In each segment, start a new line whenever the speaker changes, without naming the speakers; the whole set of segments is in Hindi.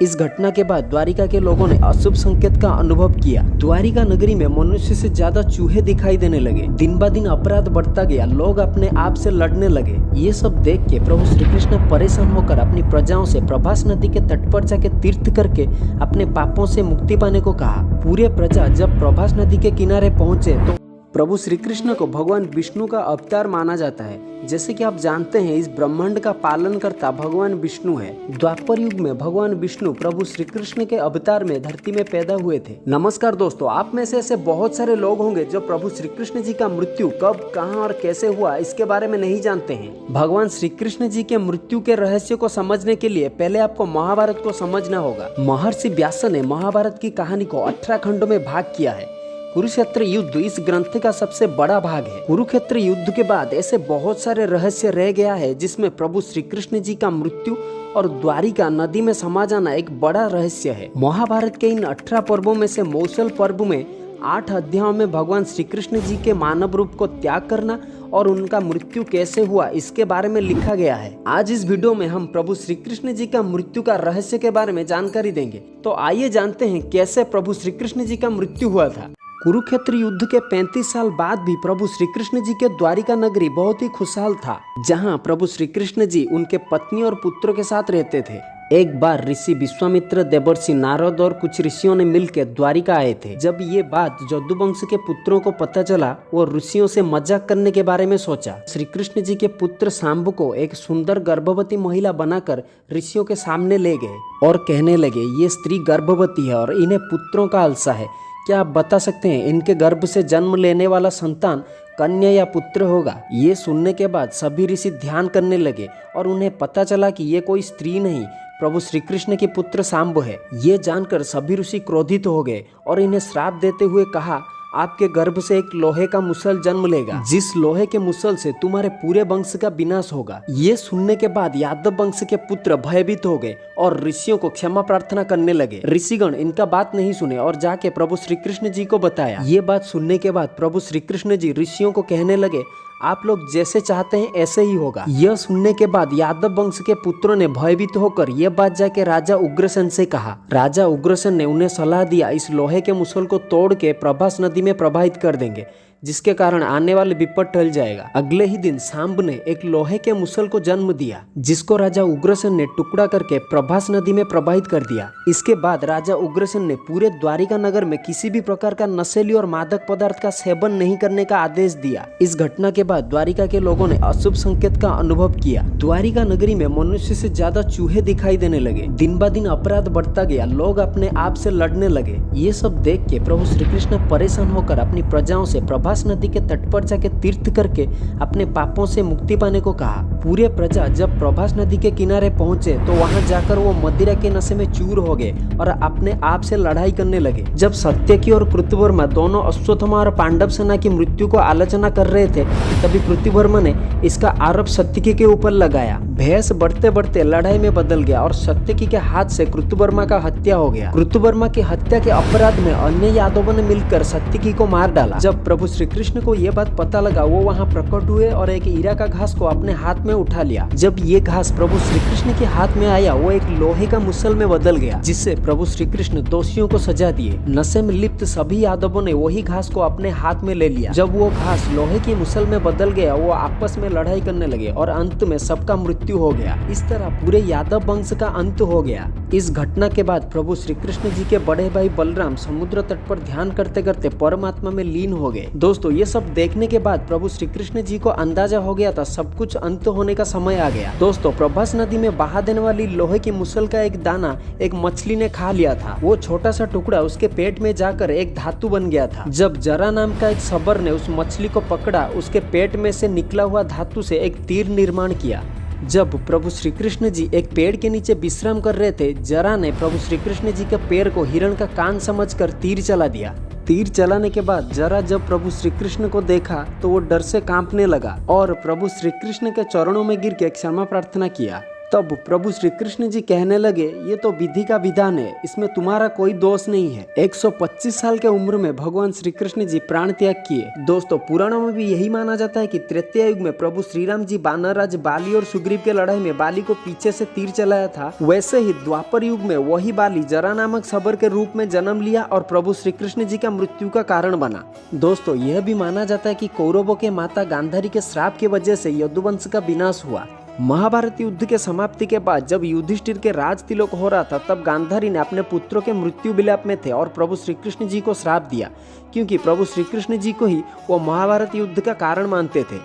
इस घटना के बाद द्वारिका के लोगों ने अशुभ संकेत का अनुभव किया। द्वारिका नगरी में मनुष्य से ज्यादा चूहे दिखाई देने लगे। दिन ब दिन अपराध बढ़ता गया, लोग अपने आप से लड़ने लगे। ये सब देख के प्रभु श्री कृष्ण परेशान होकर अपनी प्रजाओं से प्रभास नदी के तट पर जाके तीर्थ करके अपने पापों से मुक्ति पाने को कहा। पूरे प्रजा जब प्रभास नदी के किनारे पहुंचे तो प्रभु श्री कृष्ण को भगवान विष्णु का अवतार माना जाता है। जैसे कि आप जानते हैं, इस ब्रह्मांड का पालन करता भगवान विष्णु है। द्वापर युग में भगवान विष्णु प्रभु श्री कृष्ण के अवतार में धरती में पैदा हुए थे। नमस्कार दोस्तों, आप में से ऐसे बहुत सारे लोग होंगे जो प्रभु श्री कृष्ण जी का मृत्यु कब, कहां और कैसे हुआ इसके बारे में नहीं जानते हैं। भगवान श्री कृष्ण जी के मृत्यु के रहस्य को समझने के लिए पहले आपको महाभारत को समझना होगा। महर्षि व्यास ने महाभारत की कहानी को 18 खंडों में भाग किया है। कुरुक्षेत्र युद्ध इस ग्रंथ का सबसे बड़ा भाग है। कुरुक्षेत्र युद्ध के बाद ऐसे बहुत सारे रहस्य रह गया है जिसमें प्रभु श्री कृष्ण जी का मृत्यु और द्वारिका नदी में समा जाना एक बड़ा रहस्य है। महाभारत के इन 18 पर्वों में से मौसल पर्व में 8 अध्यायों में भगवान श्री कृष्ण जी के मानव रूप को त्याग करना और उनका मृत्यु कैसे हुआ इसके बारे में लिखा गया है। आज इस वीडियो में हम प्रभु श्री कृष्ण जी का मृत्यु का रहस्य के बारे में जानकारी देंगे। तो आइए जानते हैं कैसे प्रभु श्री कृष्ण जी का मृत्यु हुआ था। कुरुक्षेत्र युद्ध के 35 साल बाद भी प्रभु श्री कृष्ण जी के द्वारिका नगरी बहुत ही खुशहाल था, जहां प्रभु श्री कृष्ण जी उनके पत्नी और पुत्रों के साथ रहते थे। एक बार ऋषि विश्वामित्र, देवर्षि नारद और कुछ ऋषियों ने मिलकर द्वारिका आए थे। जब ये बात जदुवंश के पुत्रों को पता चला, वो ऋषियों से मजाक करने के बारे में सोचा। श्री कृष्ण जी के पुत्र शांबु को एक सुंदर गर्भवती महिला बनाकर ऋषियों के सामने ले गए और कहने लगे, ये स्त्री गर्भवती है और इन्हें पुत्रों का आलसा है। क्या आप बता सकते हैं इनके गर्भ से जन्म लेने वाला संतान कन्या या पुत्र होगा? ये सुनने के बाद सभी ऋषि ध्यान करने लगे और उन्हें पता चला कि ये कोई स्त्री नहीं, प्रभु श्री कृष्ण के पुत्र शांबु है। ये जानकर सभी ऋषि क्रोधित हो गए और इन्हें श्राप देते हुए कहा, आपके गर्भ से एक लोहे का मुसल जन्म लेगा, जिस लोहे के मुसल से तुम्हारे पूरे वंश का विनाश होगा। ये सुनने के बाद यादव वंश के पुत्र भयभीत हो गए और ऋषियों को क्षमा प्रार्थना करने लगे। ऋषिगण इनका बात नहीं सुने और जाके प्रभु श्री कृष्ण जी को बताया। ये बात सुनने के बाद प्रभु श्री कृष्ण जी ऋषियों को कहने लगे, आप लोग जैसे चाहते हैं ऐसे ही होगा। यह सुनने के बाद यादव वंश के पुत्रों ने भयभीत होकर यह बात जाके राजा उग्रसेन से कहा। राजा उग्रसेन ने उन्हें सलाह दिया, इस लोहे के मुसल को तोड़ के प्रभास नदी में प्रवाहित कर देंगे, जिसके कारण आने वाले विपद टल जाएगा। अगले ही दिन शांब ने एक लोहे के मुसल को जन्म दिया, जिसको राजा उग्रसेन ने टुकड़ा करके प्रभास नदी में प्रवाहित कर दिया। इसके बाद राजा उग्रसेन ने पूरे द्वारिका नगर में किसी भी प्रकार का नशीली और मादक पदार्थ का सेवन नहीं करने का आदेश दिया। इस घटना के बाद द्वारिका के लोगों ने अशुभ संकेत का अनुभव किया। द्वारिका नगरी में मनुष्य से ज्यादा चूहे दिखाई देने लगे। दिन ब दिन अपराध बढ़ता गया, लोग अपने आप से लड़ने लगे। ये सब देख के प्रभु श्री कृष्ण परेशान होकर अपनी प्रजाओं से प्रभास नदी के तट पर जाके तीर्थ करके अपने पापों से मुक्ति पाने को कहा। पूरे प्रजा जब प्रभास नदी के किनारे पहुंचे तो वहां जाकर वो मदिरा के नशे में चूर हो गए और अपने आप से लड़ाई करने लगे। जब सत्यकी और कृतवर्मा दोनों अश्वत्थामा और पांडव सेना की मृत्यु को आलोचना कर रहे थे, तभी कृतवर्मा ने इसका आरोप सत्यकी के ऊपर लगाया। बहस बढ़ते बढ़ते लड़ाई में बदल गया और सत्यकी के हाथ से कृतवर्मा का हत्या हो गया। कृतवर्मा की हत्या के अपराध में अन्य यादवों ने मिलकर सत्यकी को मार डाला। जब प्रभु श्री कृष्ण को यह बात पता लगा, वो वहां प्रकट हुए और एक हीरा का घास को अपने हाथ में उठा लिया। जब ये घास प्रभु श्री कृष्ण के हाथ में आया, वो एक लोहे का मुसल में बदल गया, जिससे प्रभु श्री कृष्ण दोषियों को सजा दिए। नशे में लिप्त सभी यादवों ने वही घास को अपने हाथ में ले लिया। जब वो घास लोहे की मुसल में बदल गया, वो आपस में लड़ाई करने लगे और अंत में सबका मृत्यु हो गया। इस तरह पूरे यादव वंश का अंत हो गया। इस घटना के बाद प्रभु श्री कृष्ण जी के बड़े भाई बलराम समुद्र तट पर ध्यान करते करते परमात्मा में लीन हो गए। दोस्तों, ये सब देखने के बाद प्रभु श्री कृष्ण जी को अंदाजा हो गया था सब कुछ अंत होने का समय आ गया। दोस्तों, प्रभास नदी में बहा देने वाली लोहे की मुसल का एक दाना एक मछली ने खा लिया था। वो छोटा सा टुकड़ा उसके पेट में जाकर एक धातु बन गया था। जब जरा नाम का एक शबर ने उस मछली को पकड़ा, उसके पेट में से निकला हुआ धातु से एक तीर निर्माण किया। जब प्रभु श्री कृष्ण जी एक पेड़ के नीचे विश्राम कर रहे थे, जरा ने प्रभु श्री कृष्ण जी के पैर को हिरण का कान समझकर तीर चला दिया। तीर चलाने के बाद जरा जब प्रभु श्री कृष्ण को देखा तो वो डर से कांपने लगा और प्रभु श्री कृष्ण के चरणों में गिर के क्षमा प्रार्थना किया। तब प्रभु श्री कृष्ण जी कहने लगे, ये तो विधि का विधान है, इसमें तुम्हारा कोई दोष नहीं है। 125 साल के उम्र में भगवान श्री कृष्ण जी प्राण त्याग किए। दोस्तों, पुराणों में भी यही माना जाता है कि त्रेता युग में प्रभु श्री राम जी वानरराज बाली और सुग्रीव के लड़ाई में बाली को पीछे से तीर चलाया था, वैसे ही द्वापर युग में वही बाली जरा नामक सबर के रूप में जन्म लिया और प्रभु श्री कृष्ण जी का मृत्यु का कारण बना। दोस्तों, यह भी माना जाता है कि कौरवों के माता गांधारी के श्राप की वजह से यदुवंश का विनाश हुआ। महाभारत युद्ध के समाप्ति के बाद जब युधिष्ठिर के राज तिलक हो रहा था, तब गांधारी ने अपने पुत्रों के मृत्यु विलाप में थे और प्रभु श्री कृष्ण जी को श्राप दिया, क्योंकि प्रभु श्री कृष्ण जी को ही वो महाभारत युद्ध का कारण मानते थे।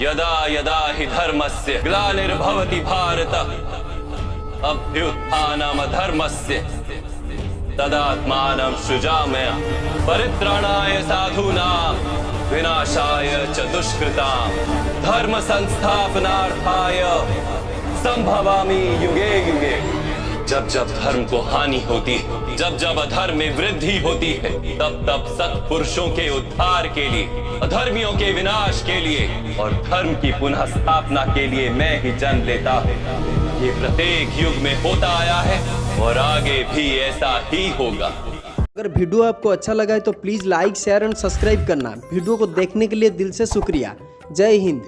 यदा यदा हि धर्मस्य ग्लानिर्भवति भारत अभ्युत्थानमधर्मस्य तदात्मानं सृजाम्यहं परित्राणाय साधूनां विनाशाय च दुष्कृतां धर्म संस्थापनार्थाय संभवामि युगे युगे। जब जब धर्म को हानि होती है, जब जब अधर्म में वृद्धि होती है, तब तब सत्पुरुषों के उद्धार के लिए, अधर्मियों के विनाश के लिए और धर्म की पुनः स्थापना के लिए मैं ही जन्म लेता हूँ। ये प्रत्येक युग में होता आया है और आगे भी ऐसा ही होगा।
अगर वीडियो आपको अच्छा लगा है तो please like, share and subscribe करना। वीडियो को देखने के लिए दिल से शुक्रिया। जय हिंद।